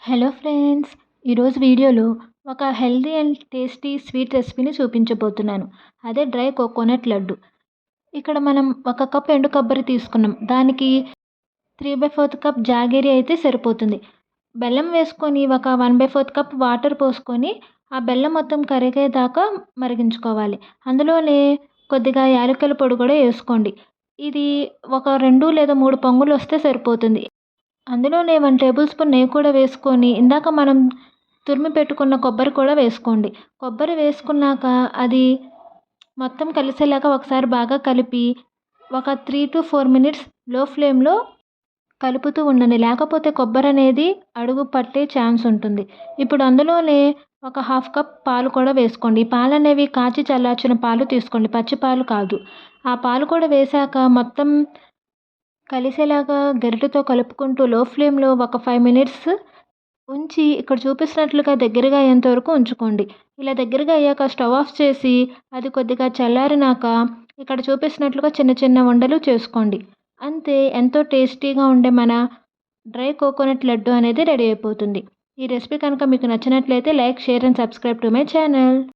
Hello friends! ఈరోజు వీడియోలో ఒక హెల్తీ అండ్ టేస్టీ స్వీట్ రెసిపీని చూపించబోతున్నాను. అదే డ్రై కోకోనట్ లడ్డు. ఇక్కడ మనం ఒక కప్ ఎండు కొబ్బరి తీసుకున్నాం. దానికి 3/4 కప్ జాగరి అయితే సరిపోతుంది. బెల్లం వేసుకొని ఒక 1/4 కప్ వాటర్ పోసుకొని ఆ బెల్లం మొత్తం కరిగేదాకా మరిగించుకోవాలి. అందులోనే కొద్దిగా యాలకుల పొడి కూడా వేసుకోండి. ఇది ఒక 2 లేదా 3 పొంగులు వస్తే సరిపోతుంది. అందులోనే 1 టేబుల్ స్పూన్ నెయ్యి కూడా వేసుకొని ఇందాక మనం తురిమి పెట్టుకున్న కొబ్బరి కూడా వేసుకోండి. కొబ్బరి వేసుకున్నాక అది మొత్తం కలిసేలాగా ఒకసారి బాగా కలిపి ఒక 3-4 మినిట్స్ లో ఫ్లేమ్‌లో కలుపుతూ ఉండండి. లేకపోతే కొబ్బరి అనేది అడుగు పట్టే ఛాన్స్ ఉంటుంది. ఇప్పుడు అందులోనే ఒక హాఫ్ కప్ పాలు కూడా వేసుకోండి. ఈ పాలనేవి కాచి చల్లార్చిన పాలు తీసుకోండి. పచ్చి పాలు కాదు. ఆ పాలు కూడా వేశాక మొత్తం కలిసేలాగా గరిటెతో కలుపుకుంటూ లో ఫ్లేమ్‌లో ఒక 5 మినిట్స్ ఉంచి ఇక్కడ చూపిస్తున్నట్లుగా దగ్గరగా అయ్యేంత వరకు ఉంచుకోండి. ఇలా దగ్గరగా అయ్యాక స్టవ్ ఆఫ్ చేసి అది కొద్దిగా చల్లారినాక ఇక్కడ చూపిస్తున్నట్లుగా చిన్న చిన్న ఉండలు చేసుకోండి. అంతే, ఎంతో టేస్టీగా ఉండే మన డ్రై కోకోనట్ లడ్డు అనేది రెడీ అయిపోతుంది. ఈ రెసిపీ కనుక మీకు నచ్చినట్లయితే like, share and subscribe to my channel.